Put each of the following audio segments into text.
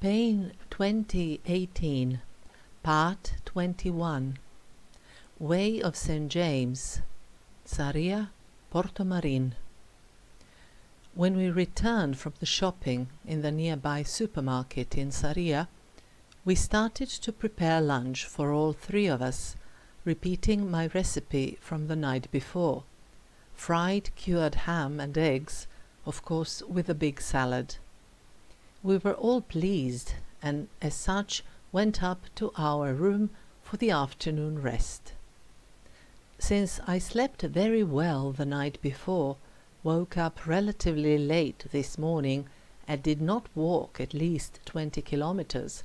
Spain 2018, Part 21. Way of St. James, Sarria, Portomarín. When we returned from the shopping in the nearby supermarket in Sarria, we started to prepare lunch for all three of us, repeating my recipe from the night before. Fried cured ham and eggs, of course with a big salad. We were all pleased, and as such went up to our room for the afternoon rest. Since I slept very well the night before, woke up relatively late this morning, and did not walk at least 20 kilometers,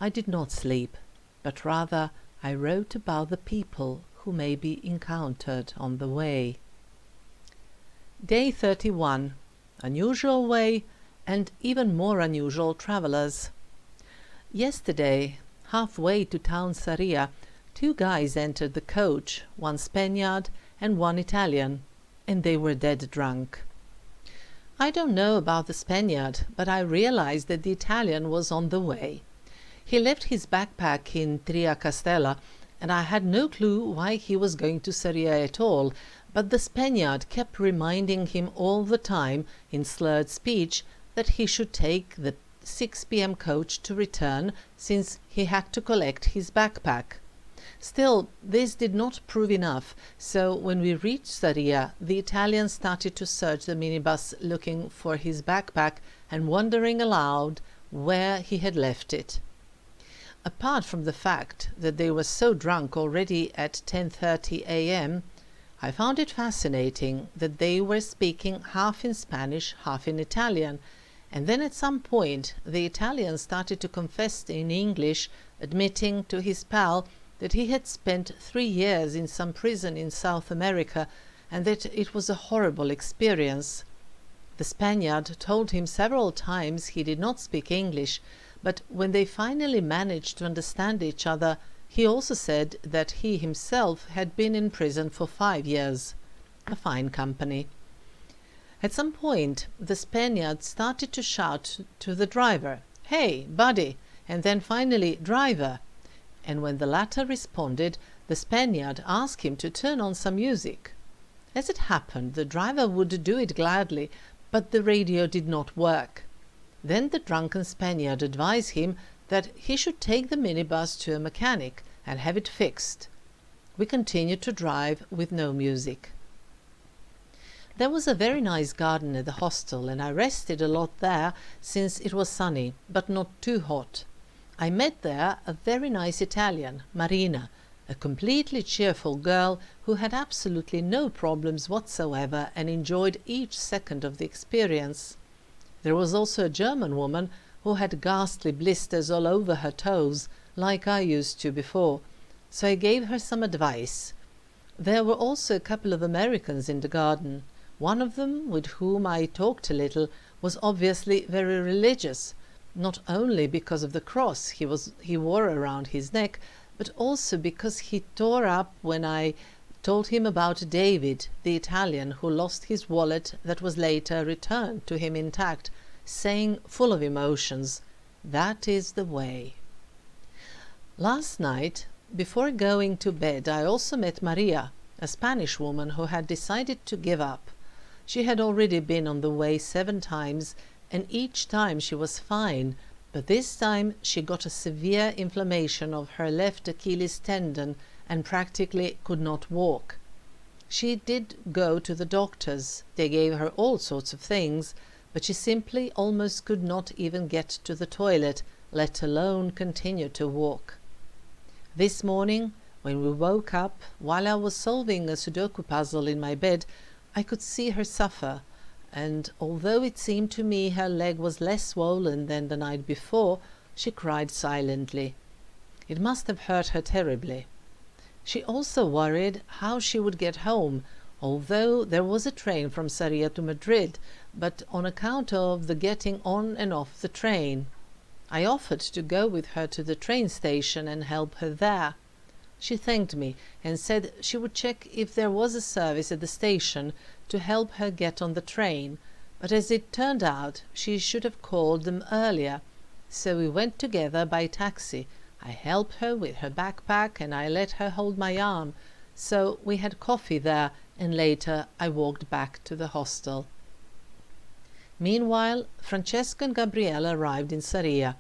I did not sleep, but rather I wrote about the people who may be encountered on the way. Day 31. Unusual way, and even more unusual travellers. Yesterday, halfway to town Sarria, two guys entered the coach, one Spaniard and one Italian, and they were dead drunk. I don't know about the Spaniard, but I realized that the Italian was on the way. He left his backpack in Triacastella, and I had no clue why he was going to Sarria at all, but the Spaniard kept reminding him all the time, in slurred speech, that he should take the 6 p.m. coach to return, since he had to collect his backpack. Still, this did not prove enough, so when we reached Sarria, the Italian started to search the minibus looking for his backpack and wondering aloud where he had left it. Apart from the fact that they were so drunk already at 10:30 a.m., I found it fascinating that they were speaking half in Spanish, half in Italian, and then at some point the Italian started to confess in English, admitting to his pal that he had spent 3 years in some prison in South America and that it was a horrible experience. The Spaniard told him several times he did not speak English, but when they finally managed to understand each other, he also said that he himself had been in prison for 5 years. A fine company. At some point, the Spaniard started to shout to the driver, "Hey, buddy," and then finally, "Driver." And when the latter responded, the Spaniard asked him to turn on some music. As it happened, the driver would do it gladly, but the radio did not work. Then the drunken Spaniard advised him that he should take the minibus to a mechanic and have it fixed. We continued to drive with no music. There was a very nice garden at the hostel, and I rested a lot there since it was sunny, but not too hot. I met there a very nice Italian, Marina, a completely cheerful girl who had absolutely no problems whatsoever and enjoyed each second of the experience. There was also a German woman who had ghastly blisters all over her toes, like I used to before, so I gave her some advice. There were also a couple of Americans in the garden. One of them, with whom I talked a little, was obviously very religious, not only because of the cross he wore around his neck, but also because he tore up when I told him about David, the Italian who lost his wallet that was later returned to him intact, saying, full of emotions, "That is the way." Last night, before going to bed, I also met Maria, a Spanish woman who had decided to give up. She had already been on the way 7 times, and each time she was fine, but this time she got a severe inflammation of her left Achilles tendon and practically could not walk. She did go to the doctors. They gave her all sorts of things, but she simply almost could not even get to the toilet, let alone continue to walk. This morning, when we woke up, while I was solving a Sudoku puzzle in my bed, I could see her suffer, and although it seemed to me her leg was less swollen than the night before, she cried silently. It must have hurt her terribly. She also worried how she would get home, although there was a train from Sarria to Madrid, but on account of the getting on and off the train. I offered to go with her to the train station and help her there. She thanked me and said she would check if there was a service at the station to help her get on the train, but as it turned out she should have called them earlier, so we went together by taxi. I helped her with her backpack and I let her hold my arm. So we had coffee there, and later I walked back to the hostel. Meanwhile, Francesco and Gabriele arrived in Sarria.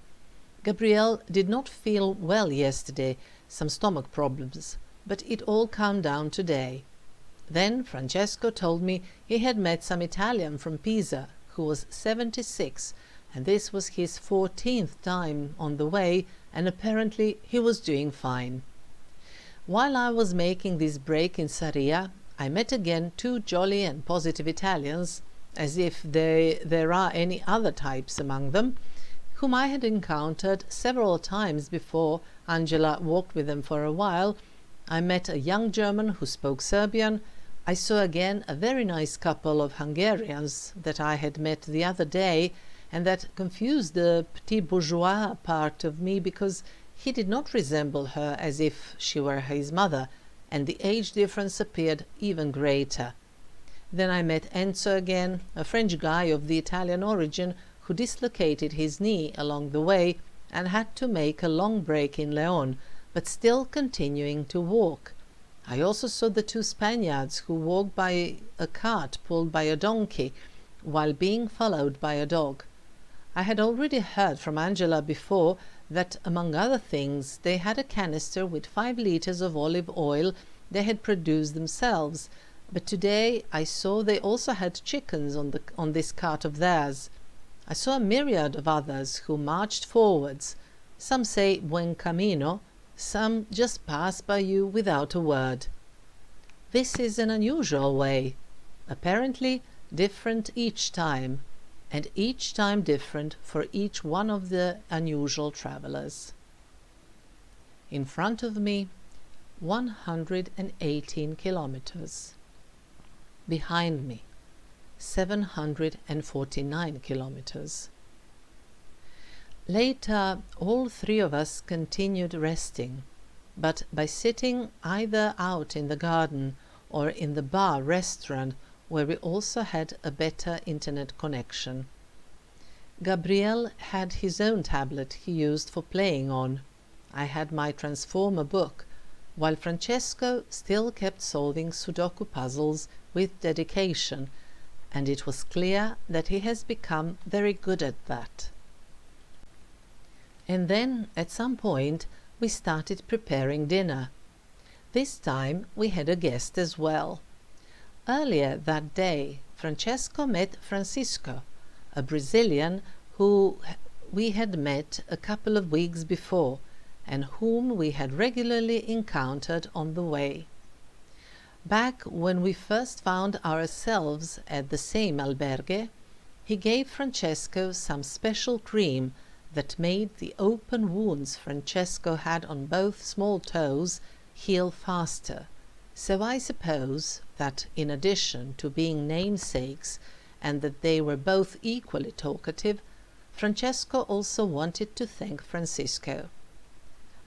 Gabriele did not feel well yesterday, some stomach problems, but it all calmed down today. Then Francesco told me he had met some Italian from Pisa who was 76, and this was his 14th time on the way, and apparently he was doing fine. While I was making this break in Sarria, I met again two jolly and positive Italians, as if there are any other types among them, whom I had encountered several times before. Angela walked with them for a while. I met a young German who spoke Serbian. I saw again a very nice couple of Hungarians that I had met the other day, and that confused the petit bourgeois part of me, because he did not resemble her as if she were his mother, and the age difference appeared even greater. Then I met Enzo again, a French guy of the Italian origin who dislocated his knee along the way and had to make a long break in Leon, but still continuing to walk. I also saw the two Spaniards who walked by a cart pulled by a donkey while being followed by a dog. I had already heard from Angela before that, among other things, they had a canister with 5 liters of olive oil they had produced themselves, but today I saw they also had chickens on this cart of theirs. I saw a myriad of others who marched forwards. Some say buen camino, some just pass by you without a word. This is an unusual way, apparently different each time, and each time different for each one of the unusual travelers. In front of me, 118 kilometers. Behind me, 749 kilometers. Later, all 3 of us continued resting, but by sitting either out in the garden or in the bar restaurant, where we also had a better internet connection. Gabriele had his own tablet he used for playing on. I had my Transformer book, while Francesco still kept solving Sudoku puzzles with dedication, and it was clear that he has become very good at that. And then, at some point, we started preparing dinner. This time we had a guest as well. Earlier that day, Francesco met Francisco, a Brazilian who we had met a couple of weeks before, and whom we had regularly encountered on the way. Back when we first found ourselves at the same albergue, he gave Francesco some special cream that made the open wounds Francesco had on both small toes heal faster. So I suppose that, in addition to being namesakes and that they were both equally talkative, Francesco also wanted to thank Francisco.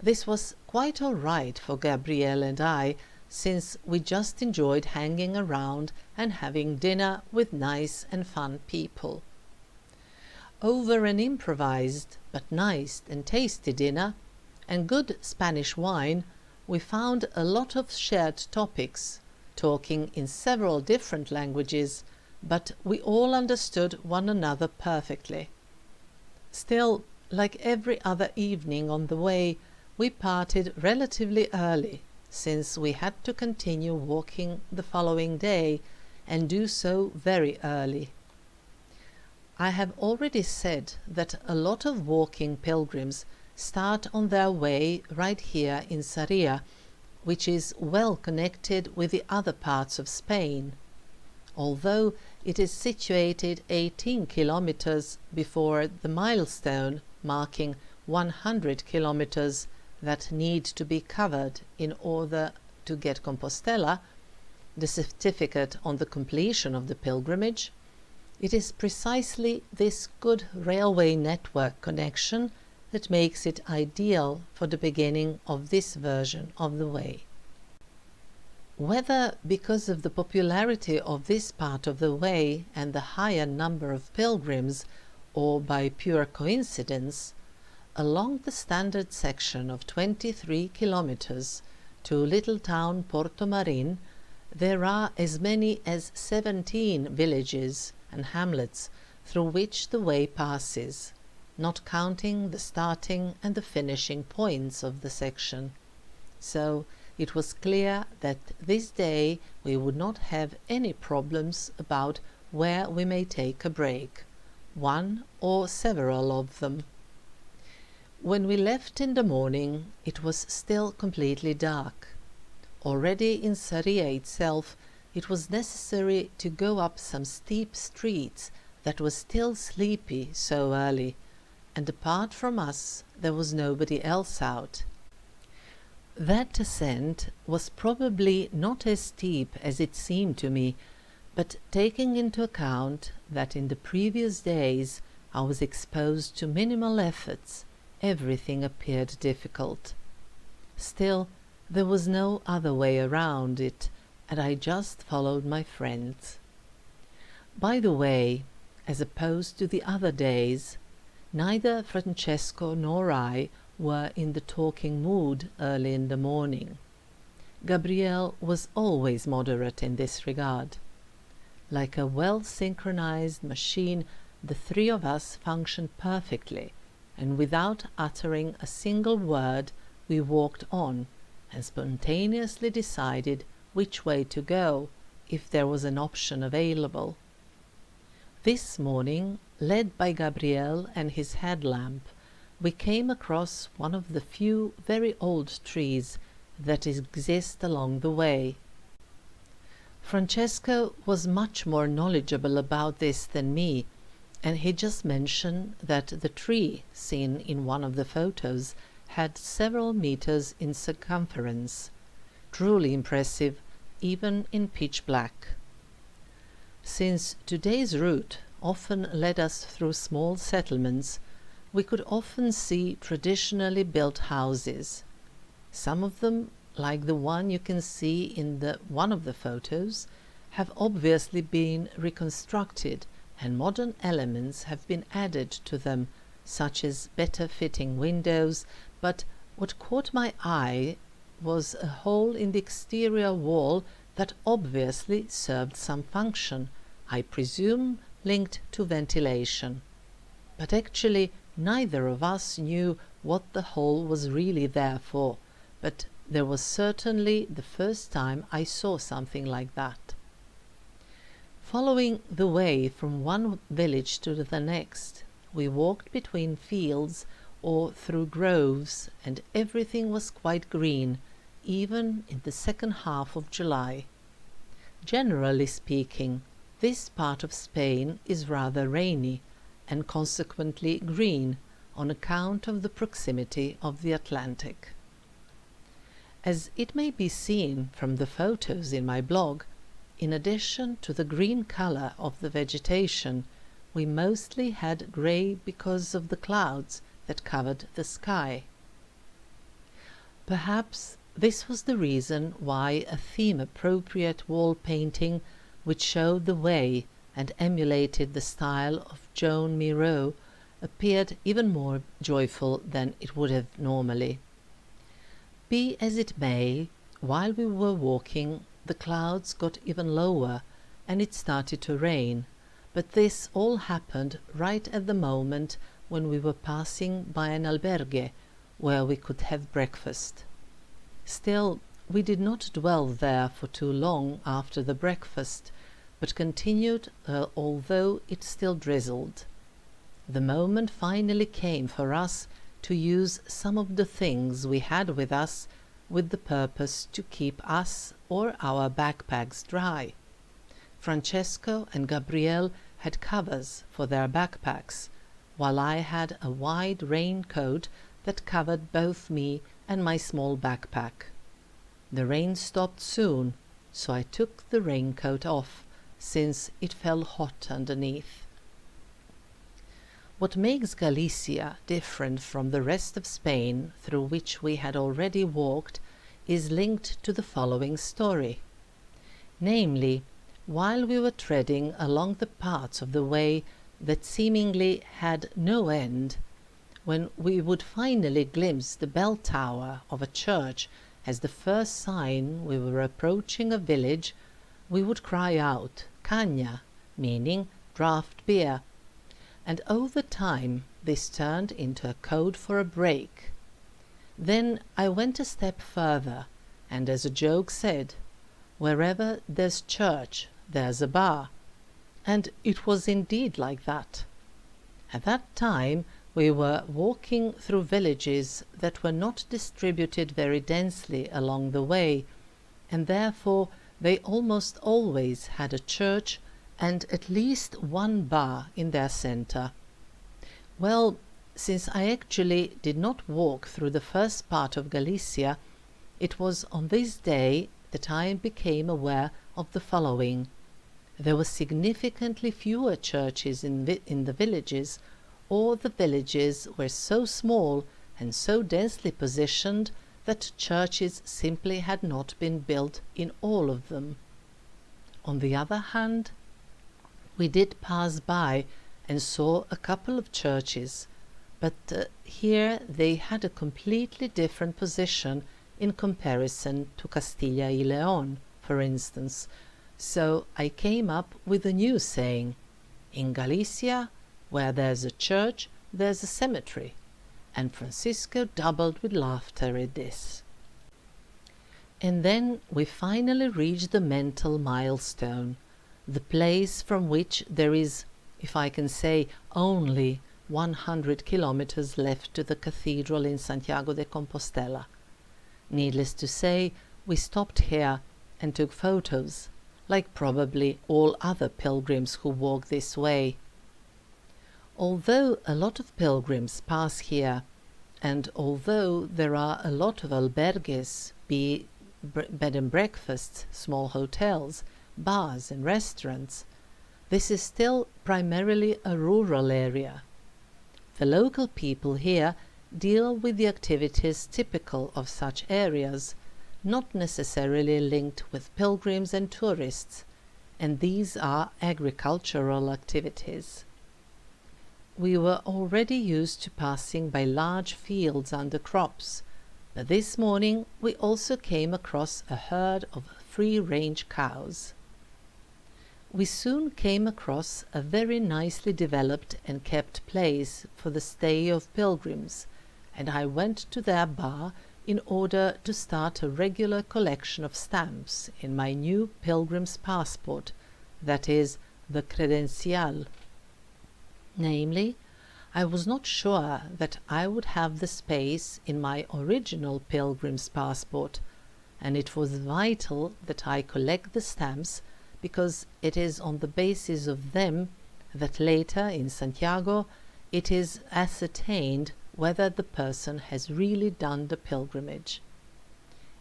This was quite all right for Gabriele and I, since we just enjoyed hanging around and having dinner with nice and fun people. Over an improvised but nice and tasty dinner and good Spanish wine, we found a lot of shared topics, talking in several different languages, but we all understood one another perfectly. Still, like every other evening on the way, we parted relatively early, since we had to continue walking the following day, and do so very early. I have already said that a lot of walking pilgrims start on their way right here in Sarria, which is well connected with the other parts of Spain. Although it is situated 18 kilometers before the milestone marking 100 kilometers that need to be covered in order to get Compostela, the certificate on the completion of the pilgrimage, it is precisely this good railway network connection that makes it ideal for the beginning of this version of the way. Whether because of the popularity of this part of the way and the higher number of pilgrims, or by pure coincidence, along the standard section of 23 kilometers to little town Portomarín, there are as many as 17 villages and hamlets through which the way passes, not counting the starting and the finishing points of the section. So it was clear that this day we would not have any problems about where we may take a break, one or several of them. When we left in the morning, it was still completely dark. Already in Sarria itself, it was necessary to go up some steep streets that were still sleepy so early, and apart from us there was nobody else out. That ascent was probably not as steep as it seemed to me, but taking into account that in the previous days I was exposed to minimal efforts, everything appeared difficult. Still, there was no other way around it, and I just followed my friends. By the way, as opposed to the other days, neither Francesco nor I were in the talking mood early in the morning. Gabriel was always moderate in this regard. Like a well-synchronized machine, the three of us functioned perfectly, and without uttering a single word we walked on and spontaneously decided which way to go if there was an option available. This morning, led by Gabriel and his headlamp, we came across one of the few very old trees that exist along the way. Francesco was much more knowledgeable about this than me, and he just mentioned that the tree seen in one of the photos had several meters in circumference, truly impressive even in pitch black. Since today's route often led us through small settlements, we could often see traditionally built houses. Some of them, like the one you can see in one of the photos, have obviously been reconstructed and modern elements have been added to them, such as better fitting windows, but what caught my eye was a hole in the exterior wall that obviously served some function, I presume linked to ventilation. But actually neither of us knew what the hole was really there for, but there was certainly the first time I saw something like that. Following the way from one village to the next, we walked between fields or through groves, and everything was quite green, even in the second half of July. Generally speaking, this part of Spain is rather rainy, and consequently green, on account of the proximity of the Atlantic. As it may be seen from the photos in my blog, in addition to the green color of the vegetation, we mostly had grey because of the clouds that covered the sky. Perhaps this was the reason why a theme-appropriate wall painting, which showed the way and emulated the style of Joan Miro, appeared even more joyful than it would have normally. Be as it may, while we were walking, the clouds got even lower and it started to rain, but this all happened right at the moment when we were passing by an albergue where we could have breakfast. Still, we did not dwell there for too long after the breakfast, but continued although it still drizzled. The moment finally came for us to use some of the things we had with us with the purpose to keep us or our backpacks dry. Francesco and Gabriel had covers for their backpacks, while I had a wide raincoat that covered both me and my small backpack. The rain stopped soon, so I took the raincoat off, since it fell hot underneath. What makes Galicia different from the rest of Spain through which we had already walked is linked to the following story. Namely, while we were treading along the parts of the way that seemingly had no end, When we would finally glimpse the bell tower of a church as the first sign we were approaching a village, we would cry out "Cagna," meaning draft beer, and over time this turned into a code for a break. Then I went a step further, and as a joke said, "Wherever there's church, there's a bar." And it was indeed like that. At that time we were walking through villages that were not distributed very densely along the way, and therefore they almost always had a church and at least one bar in their centre. Well, since I actually did not walk through the first part of Galicia, it was on this day that I became aware of the following. There were significantly fewer churches in the villages, or the villages were so small and so densely positioned that churches simply had not been built in all of them. On the other hand, we did pass by and saw a couple of churches, but here they had a completely different position in comparison to Castilla y León, for instance. So I came up with a new saying: in Galicia, where there's a church, there's a cemetery. And Francisco doubled with laughter at this. And then we finally reached the mental milestone, the place from which there is, if I can say, only 100 kilometers left to the cathedral in Santiago de Compostela. Needless to say, we stopped here and took photos, like probably all other pilgrims who walk this way. Although a lot of pilgrims pass here, and although there are a lot of albergues, be bed and breakfasts, small hotels, bars and restaurants, this is still primarily a rural area. The local people here deal with the activities typical of such areas, not necessarily linked with pilgrims and tourists, and these are agricultural activities. We were already used to passing by large fields under crops, but this morning we also came across a herd of free-range cows. We soon came across a very nicely developed and kept place for the stay of pilgrims, and I went to their bar in order to start a regular collection of stamps in my new pilgrim's passport, that is, the credencial. Namely, I was not sure that I would have the space in my original pilgrim's passport, and it was vital that I collect the stamps because it is on the basis of them that later in Santiago it is ascertained whether the person has really done the pilgrimage.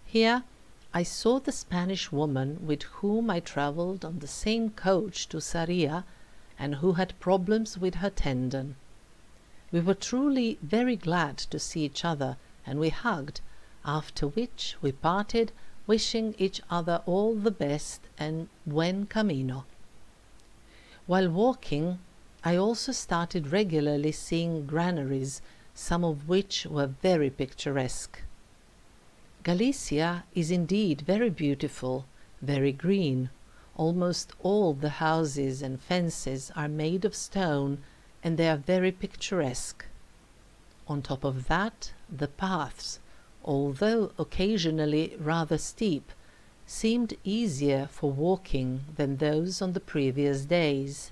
Here I saw the Spanish woman with whom I travelled on the same coach to Sarria and who had problems with her tendon. We were truly very glad to see each other, and we hugged, after which we parted, wishing each other all the best and buen camino. While walking, I also started regularly seeing granaries, some of which were very picturesque. Galicia is indeed very beautiful, very green. Almost all the houses and fences are made of stone, and they are very picturesque. On top of that, the paths, although occasionally rather steep, seemed easier for walking than those on the previous days.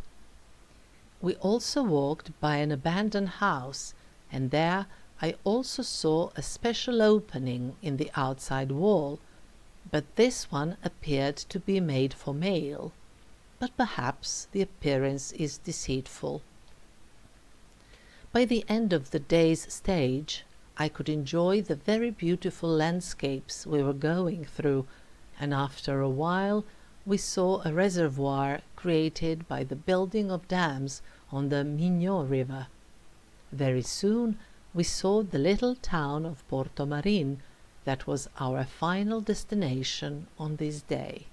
We also walked by an abandoned house, and there I also saw a special opening in the outside wall, but this one appeared to be made for mail, but perhaps the appearance is deceitful. By the end of the day's stage, I could enjoy the very beautiful landscapes we were going through, and after a while we saw a reservoir created by the building of dams on the Miño River. Very soon we saw the little town of Portomarín that was our final destination on this day.